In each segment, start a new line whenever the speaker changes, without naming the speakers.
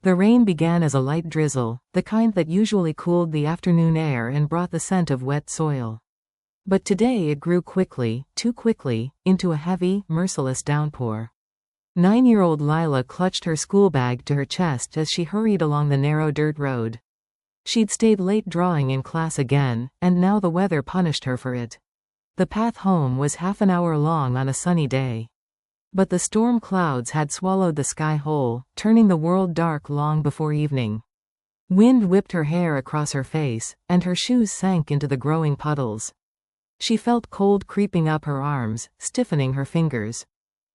The rain began as a light drizzle, the kind that usually cooled the afternoon air and brought the scent of wet soil. But today it grew quickly, too quickly, into a heavy, merciless downpour. 9-year-old Lila clutched her school bag to her chest as she hurried along the narrow dirt road. She'd stayed late drawing in class again, and now the weather punished her for it. The path home was half an hour long on a sunny day. But the storm clouds had swallowed the sky whole, turning the world dark long before evening. Wind whipped her hair across her face, and her shoes sank into the growing puddles. She felt cold creeping up her arms, stiffening her fingers.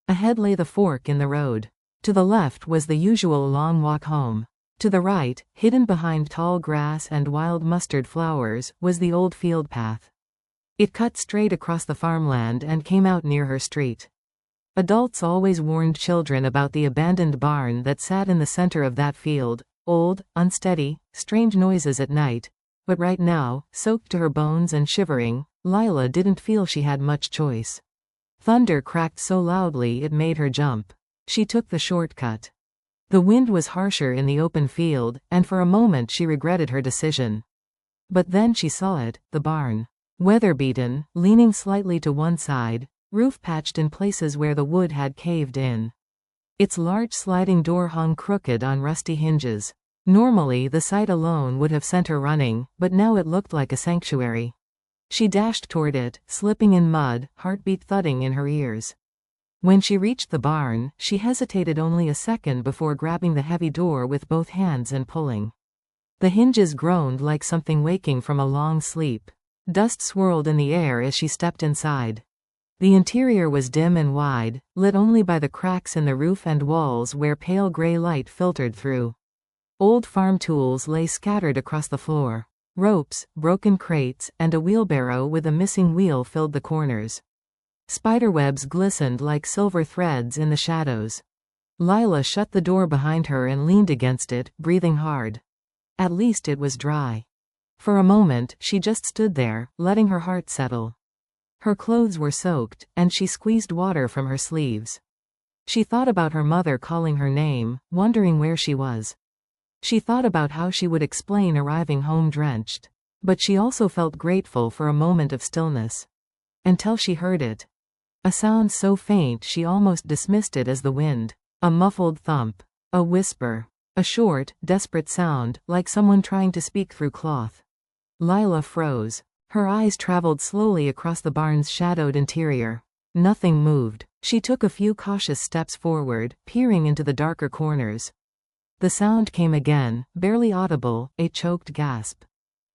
Ahead lay the fork in the road. To the left was the usual long walk home. To the right, hidden behind tall grass and wild mustard flowers, was the old field path. It cut straight across the farmland and came out near her street. Adults always warned children about the abandoned barn that sat in the center of that field, old, unsteady, strange noises at night, but right now, soaked to her bones and shivering, Lila didn't feel she had much choice. Thunder cracked so loudly it made her jump. She took the shortcut. The wind was harsher in the open field, and for a moment she regretted her decision. But then she saw it, the barn. Weather-beaten, leaning slightly to one side, roof patched in places where the wood had caved in. Its large sliding door hung crooked on rusty hinges. Normally the sight alone would have sent her running, but now it looked like a sanctuary. She dashed toward it, slipping in mud, heartbeat thudding in her ears. When she reached the barn, she hesitated only a second before grabbing the heavy door with both hands and pulling. The hinges groaned like something waking from a long sleep. Dust swirled in the air as she stepped inside. The interior was dim and wide, lit only by the cracks in the roof and walls where pale gray light filtered through. Old farm tools lay scattered across the floor. Ropes, broken crates, and a wheelbarrow with a missing wheel filled the corners. Spiderwebs glistened like silver threads in the shadows. Lila shut the door behind her and leaned against it, breathing hard. At least it was dry. For a moment, she just stood there, letting her heart settle. Her clothes were soaked, and she squeezed water from her sleeves. She thought about her mother calling her name, wondering where she was. She thought about how she would explain arriving home drenched. But she also felt grateful for a moment of stillness. Until she heard it. A sound so faint she almost dismissed it as the wind. A muffled thump. A whisper. A short, desperate sound, like someone trying to speak through cloth. Lila froze. Her eyes traveled slowly across the barn's shadowed interior. Nothing moved. She took a few cautious steps forward, peering into the darker corners. The sound came again, barely audible, a choked gasp.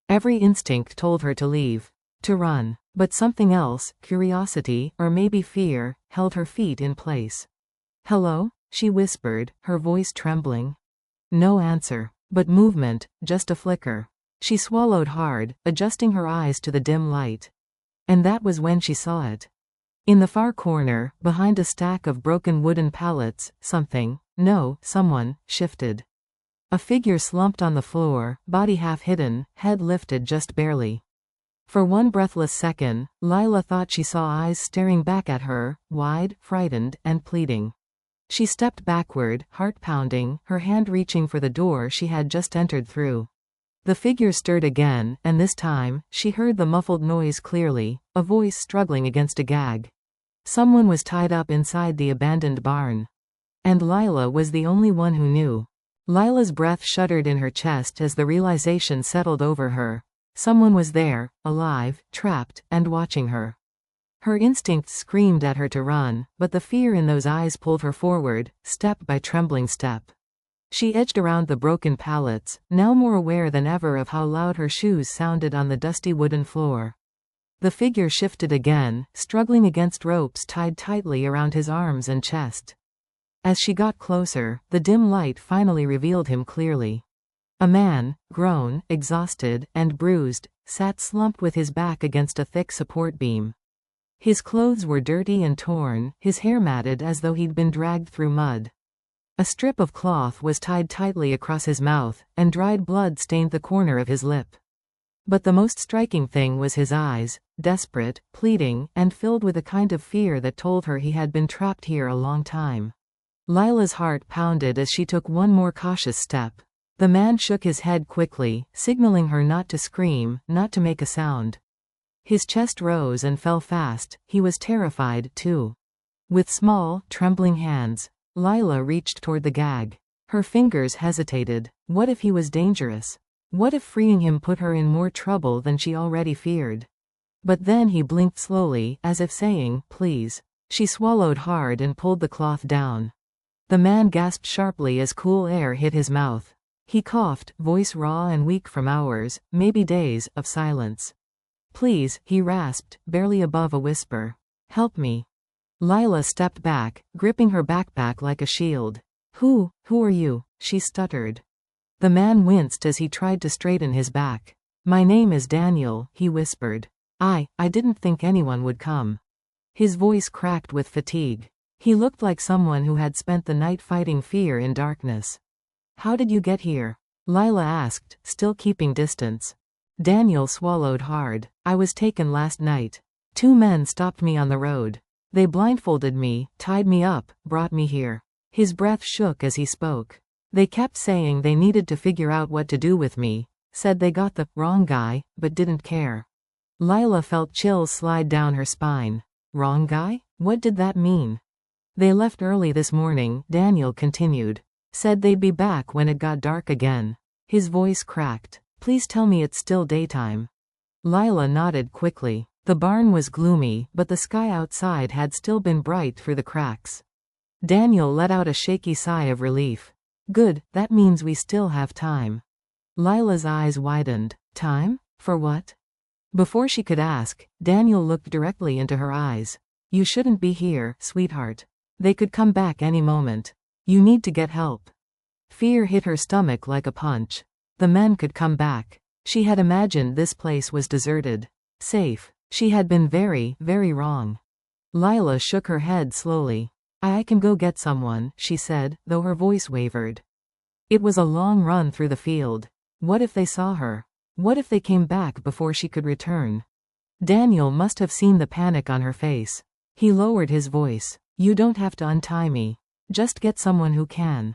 Every instinct told her to leave, to run, but something else, curiosity, or maybe fear, held her feet in place. "Hello?" she whispered, her voice trembling. No answer, but movement, just a flicker. She swallowed hard, adjusting her eyes to the dim light. And that was when she saw it. In the far corner, behind a stack of broken wooden pallets, someone, shifted. A figure slumped on the floor, body half hidden, head lifted just barely. For one breathless second, Lila thought she saw eyes staring back at her, wide, frightened, and pleading. She stepped backward, heart pounding, her hand reaching for the door she had just entered through. The figure stirred again, and this time, she heard the muffled noise clearly, a voice struggling against a gag. Someone was tied up inside the abandoned barn. And Lila was the only one who knew. Lila's breath shuddered in her chest as the realization settled over her. Someone was there, alive, trapped, and watching her. Her instincts screamed at her to run, but the fear in those eyes pulled her forward, step by trembling step. She edged around the broken pallets, now more aware than ever of how loud her shoes sounded on the dusty wooden floor. The figure shifted again, struggling against ropes tied tightly around his arms and chest. As she got closer, the dim light finally revealed him clearly. A man, grown, exhausted, and bruised, sat slumped with his back against a thick support beam. His clothes were dirty and torn, his hair matted as though he'd been dragged through mud. A strip of cloth was tied tightly across his mouth, and dried blood stained the corner of his lip. But the most striking thing was his eyes, desperate, pleading, and filled with a kind of fear that told her he had been trapped here a long time. Lila's heart pounded as she took one more cautious step. The man shook his head quickly, signaling her not to scream, not to make a sound. His chest rose and fell fast. He was terrified, too. With small, trembling hands, Lila reached toward the gag. Her fingers hesitated. What if he was dangerous? What if freeing him put her in more trouble than she already feared? But then he blinked slowly, as if saying, please. She swallowed hard and pulled the cloth down. The man gasped sharply as cool air hit his mouth. He coughed, voice raw and weak from hours, maybe days, of silence. Please, he rasped, barely above a whisper. Help me. Lila stepped back, gripping her backpack like a shield. Who are you? She stuttered. The man winced as he tried to straighten his back. My name is Daniel, he whispered. I didn't think anyone would come. His voice cracked with fatigue. He looked like someone who had spent the night fighting fear in darkness. How did you get here? Lila asked, still keeping distance. Daniel swallowed hard. I was taken last night. 2 men stopped me on the road. They blindfolded me, tied me up, brought me here. His breath shook as he spoke. They kept saying they needed to figure out what to do with me, said they got the wrong guy, but didn't care. Lila felt chills slide down her spine. Wrong guy? What did that mean? They left early this morning, Daniel continued. Said they'd be back when it got dark again. His voice cracked. Please tell me it's still daytime. Lila nodded quickly. The barn was gloomy, but the sky outside had still been bright through the cracks. Daniel let out a shaky sigh of relief. Good, that means we still have time. Lila's eyes widened. Time? For what? Before she could ask, Daniel looked directly into her eyes. You shouldn't be here, sweetheart. They could come back any moment. You need to get help. Fear hit her stomach like a punch. The men could come back. She had imagined this place was deserted. Safe. She had been very, very wrong. Lila shook her head slowly. I can go get someone, she said, though her voice wavered. It was a long run through the field. What if they saw her? What if they came back before she could return? Daniel must have seen the panic on her face. He lowered his voice. You don't have to untie me. Just get someone who can.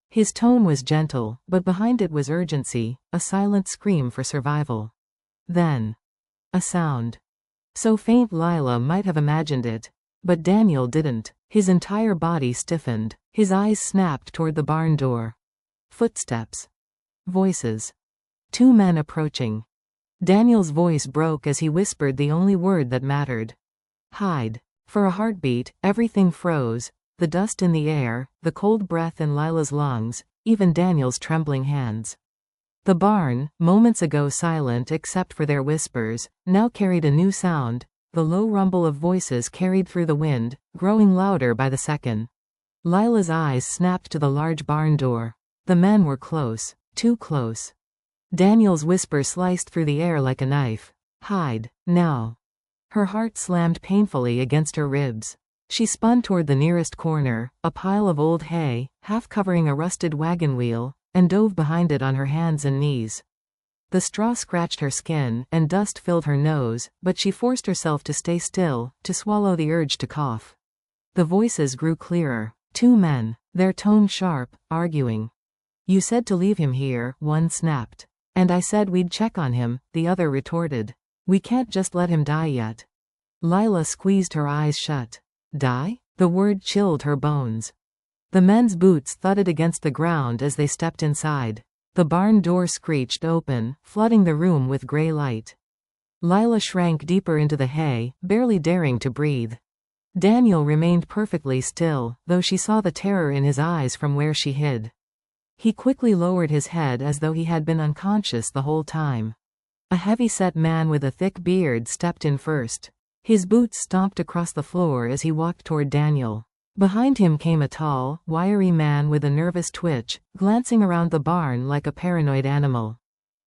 His tone was gentle, but behind it was urgency, a silent scream for survival. Then, a sound. So faint Lila might have imagined it. But Daniel didn't. His entire body stiffened. His eyes snapped toward the barn door. Footsteps. Voices. 2 men approaching. Daniel's voice broke as he whispered the only word that mattered. Hide. For a heartbeat, everything froze. The dust in the air, the cold breath in Lila's lungs, even Daniel's trembling hands. The barn, moments ago silent except for their whispers, now carried a new sound, the low rumble of voices carried through the wind, growing louder by the second. Lila's eyes snapped to the large barn door. The men were close, too close. Daniel's whisper sliced through the air like a knife. Hide, now. Her heart slammed painfully against her ribs. She spun toward the nearest corner, a pile of old hay, half covering a rusted wagon wheel, and dove behind it on her hands and knees. The straw scratched her skin, and dust filled her nose, but she forced herself to stay still, to swallow the urge to cough. The voices grew clearer. 2 men, their tone sharp, arguing. You said to leave him here, one snapped. And I said we'd check on him, the other retorted. We can't just let him die yet. Lila squeezed her eyes shut. Die? The word chilled her bones. The men's boots thudded against the ground as they stepped inside. The barn door screeched open, flooding the room with gray light. Lila shrank deeper into the hay, barely daring to breathe. Daniel remained perfectly still, though she saw the terror in his eyes from where she hid. He quickly lowered his head as though he had been unconscious the whole time. A heavy-set man with a thick beard stepped in first. His boots stomped across the floor as he walked toward Daniel. Behind him came a tall, wiry man with a nervous twitch, glancing around the barn like a paranoid animal.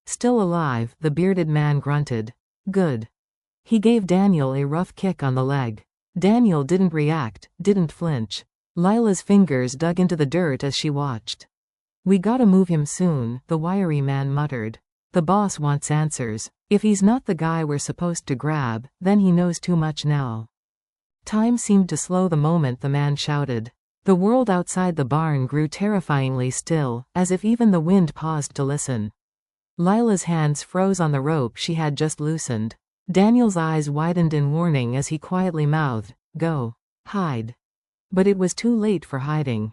Still alive, the bearded man grunted. Good. He gave Daniel a rough kick on the leg. Daniel didn't react, didn't flinch. Lila's fingers dug into the dirt as she watched. We gotta move him soon, the wiry man muttered. The boss wants answers. If he's not the guy we're supposed to grab, then he knows too much now. Time seemed to slow the moment the man shouted. The world outside the barn grew terrifyingly still, as if even the wind paused to listen. Lila's hands froze on the rope she had just loosened. Daniel's eyes widened in warning as he quietly mouthed, "Go. Hide." But it was too late for hiding.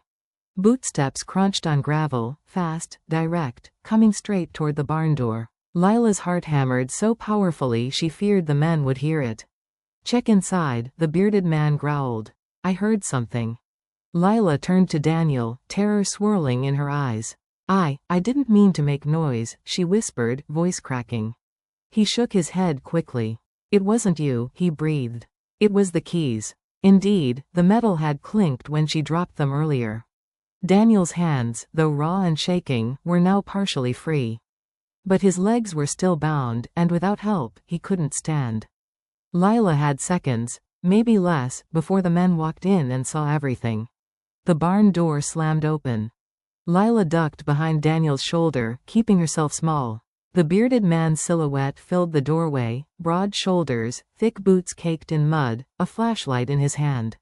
Bootsteps crunched on gravel, fast, direct, coming straight toward the barn door. Lila's heart hammered so powerfully she feared the men would hear it. "Check inside," the bearded man growled. "I heard something." Lila turned to Daniel, terror swirling in her eyes. I didn't mean to make noise," she whispered, voice cracking. He shook his head quickly. "It wasn't you," he breathed. "It was the keys." Indeed, the metal had clinked when she dropped them earlier. Daniel's hands, though raw and shaking, were now partially free. But his legs were still bound, and without help, he couldn't stand. Lila had seconds, maybe less, before the men walked in and saw everything. The barn door slammed open. Lila ducked behind Daniel's shoulder, keeping herself small. The bearded man's silhouette filled the doorway, broad shoulders, thick boots caked in mud, a flashlight in his hand.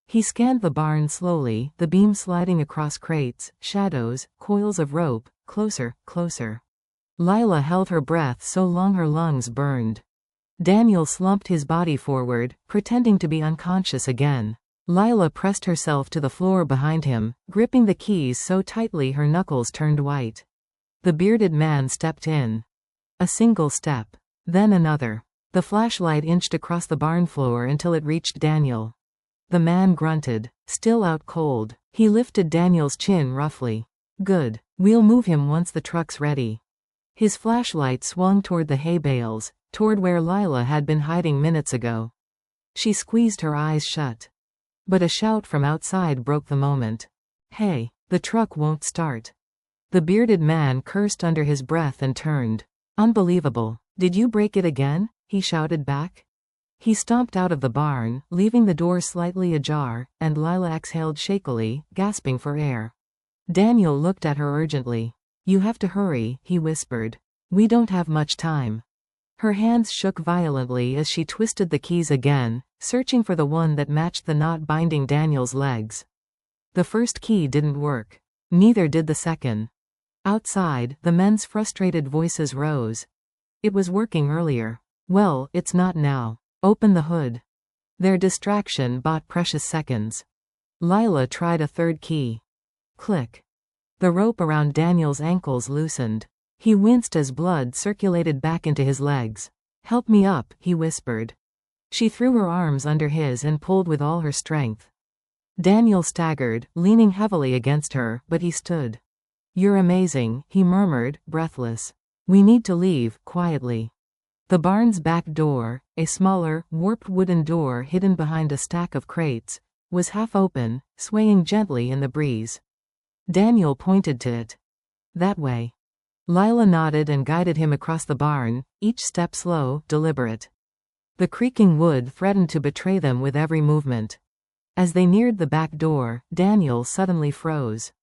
He scanned the barn slowly, the beam sliding across crates, shadows, coils of rope, closer, closer. Lila held her breath so long her lungs burned. Daniel slumped his body forward, pretending to be unconscious again. Lila pressed herself to the floor behind him, gripping the keys so tightly her knuckles turned white. The bearded man stepped in. A single step. Then another. The flashlight inched across the barn floor until it reached Daniel. The man grunted. Still out cold. He lifted Daniel's chin roughly. "Good. We'll move him once the truck's ready." His flashlight swung toward the hay bales, toward where Lila had been hiding minutes ago. She squeezed her eyes shut. But a shout from outside broke the moment. "Hey, the truck won't start." The bearded man cursed under his breath and turned. "Unbelievable. Did you break it again?" he shouted back. He stomped out of the barn, leaving the door slightly ajar, and Lila exhaled shakily, gasping for air. Daniel looked at her urgently. "You have to hurry," he whispered. "We don't have much time." Her hands shook violently as she twisted the keys again, searching for the one that matched the knot binding Daniel's legs. The first key didn't work. Neither did the second. Outside, the men's frustrated voices rose. "It was working earlier." "Well, it's not now. Open the hood." Their distraction bought precious seconds. Lila tried a third key. Click. The rope around Daniel's ankles loosened. He winced as blood circulated back into his legs. "Help me up," he whispered. She threw her arms under his and pulled with all her strength. Daniel staggered, leaning heavily against her, but he stood. "You're amazing," he murmured, breathless. "We need to leave," quietly. The barn's back door, a smaller, warped wooden door hidden behind a stack of crates, was half open, swaying gently in the breeze. Daniel pointed to it. "That way." Lila nodded and guided him across the barn, each step slow, deliberate. The creaking wood threatened to betray them with every movement. As they neared the back door, Daniel suddenly froze.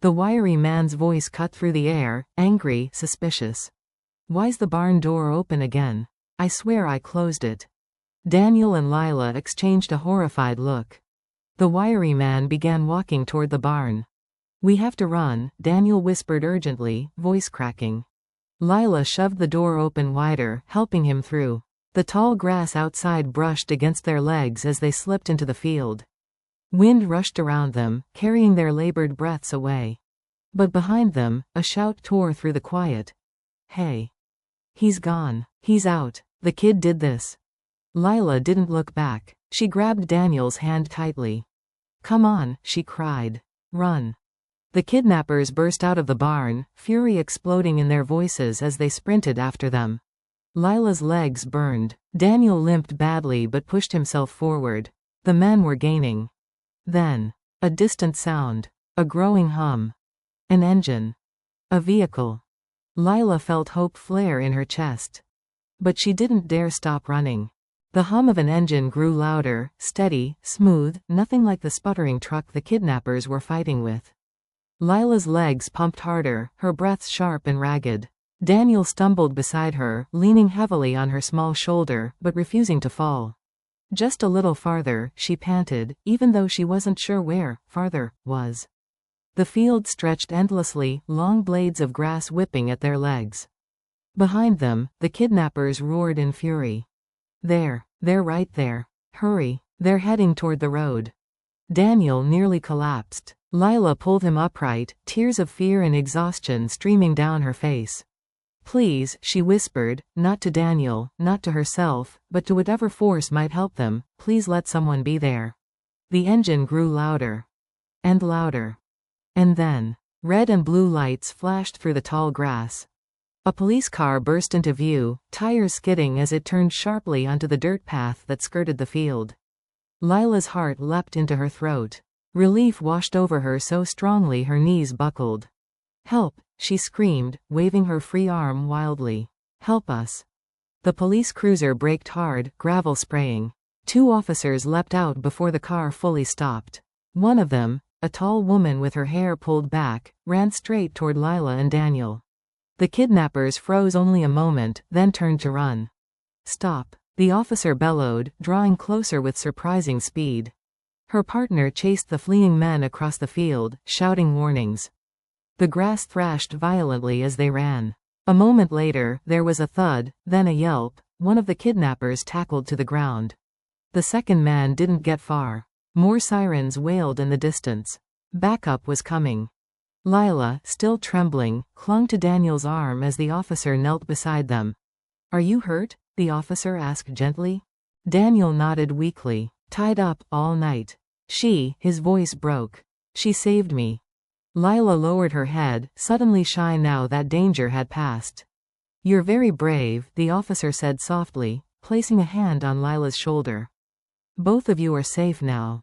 The wiry man's voice cut through the air, angry, suspicious. "Why's the barn door open again? I swear I closed it." Daniel and Lila exchanged a horrified look. The wiry man began walking toward the barn. "We have to run," Daniel whispered urgently, voice cracking. Lila shoved the door open wider, helping him through. The tall grass outside brushed against their legs as they slipped into the field. Wind rushed around them, carrying their labored breaths away. But behind them, a shout tore through the quiet. "Hey. He's gone. He's out. The kid did this." Lila didn't look back. She grabbed Daniel's hand tightly. "Come on," she cried. "Run." The kidnappers burst out of the barn, fury exploding in their voices as they sprinted after them. Lila's legs burned. Daniel limped badly but pushed himself forward. The men were gaining. Then, a distant sound. A growing hum. An engine. A vehicle. Lila felt hope flare in her chest. But she didn't dare stop running. The hum of an engine grew louder, steady, smooth, nothing like the sputtering truck the kidnappers were fighting with. Lila's legs pumped harder, her breath sharp and ragged. Daniel stumbled beside her, leaning heavily on her small shoulder, but refusing to fall. Just a little farther, she panted, even though she wasn't sure where farther was. The field stretched endlessly, long blades of grass whipping at their legs. Behind them, the kidnappers roared in fury. They're right there. Hurry, they're heading toward the road. Daniel nearly collapsed. Lila pulled him upright, tears of fear and exhaustion streaming down her face. Please, she whispered, not to Daniel, not to herself, but to whatever force might help them, please let someone be there. The engine grew louder. And louder. And then, red and blue lights flashed through the tall grass. A police car burst into view, tires skidding as it turned sharply onto the dirt path that skirted the field. Lila's heart leapt into her throat. Relief washed over her so strongly her knees buckled. Help, she screamed, waving her free arm wildly. Help us. The police cruiser braked hard, gravel spraying. 2 officers leapt out before the car fully stopped. One of them, a tall woman with her hair pulled back, ran straight toward Lila and Daniel. The kidnappers froze only a moment, then turned to run. Stop, the officer bellowed, drawing closer with surprising speed. Her partner chased the fleeing men across the field, shouting warnings. The grass thrashed violently as they ran. A moment later, there was a thud, then a yelp. One of the kidnappers tackled to the ground. The second man didn't get far. More sirens wailed in the distance. Backup was coming. Lila, still trembling, clung to Daniel's arm as the officer knelt beside them. Are you hurt? The officer asked gently. Daniel nodded weakly. Tied up all night. His voice broke. She saved me. Lila lowered her head, suddenly shy now that danger had passed. You're very brave, the officer said softly, placing a hand on Lila's shoulder. Both of you are safe now.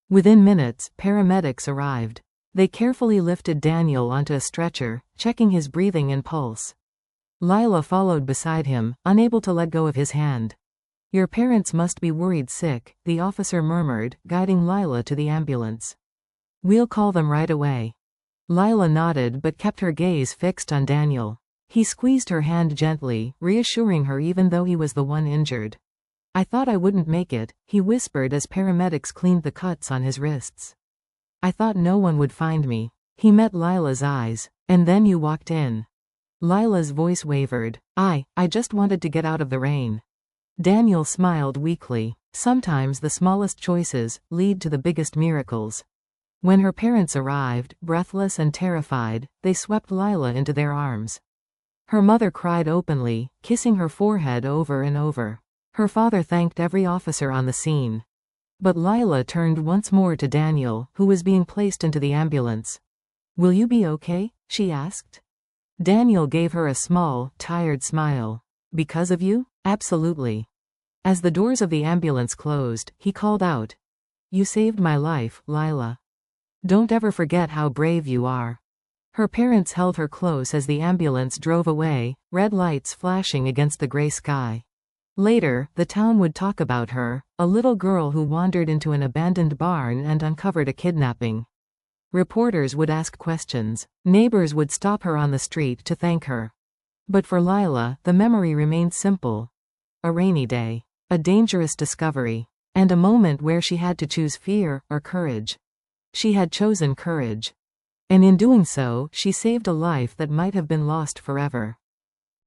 Within minutes, paramedics arrived. They carefully lifted Daniel onto a stretcher, checking his breathing and pulse. Lila followed beside him, unable to let go of his hand. Your parents must be worried sick, the officer murmured, guiding Lila to the ambulance. We'll call them right away. Lila nodded but kept her gaze fixed on Daniel. He squeezed her hand gently, reassuring her even though he was the one injured. I thought I wouldn't make it, he whispered as paramedics cleaned the cuts on his wrists. I thought no one would find me. He met Lila's eyes. And then you walked in. Lila's voice wavered. I just wanted to get out of the rain. Daniel smiled weakly. Sometimes the smallest choices lead to the biggest miracles. When her parents arrived, breathless and terrified, they swept Lila into their arms. Her mother cried openly, kissing her forehead over and over. Her father thanked every officer on the scene. But Lila turned once more to Daniel, who was being placed into the ambulance. Will you be okay? She asked. Daniel gave her a small, tired smile. Because of you? Absolutely. As the doors of the ambulance closed, he called out. You saved my life, Lila. Don't ever forget how brave you are. Her parents held her close as the ambulance drove away, red lights flashing against the gray sky. Later, the town would talk about her, a little girl who wandered into an abandoned barn and uncovered a kidnapping. Reporters would ask questions. Neighbors would stop her on the street to thank her. But for Lila, the memory remained simple. A rainy day. A dangerous discovery. And a moment where she had to choose fear or courage. She had chosen courage. And in doing so, she saved a life that might have been lost forever.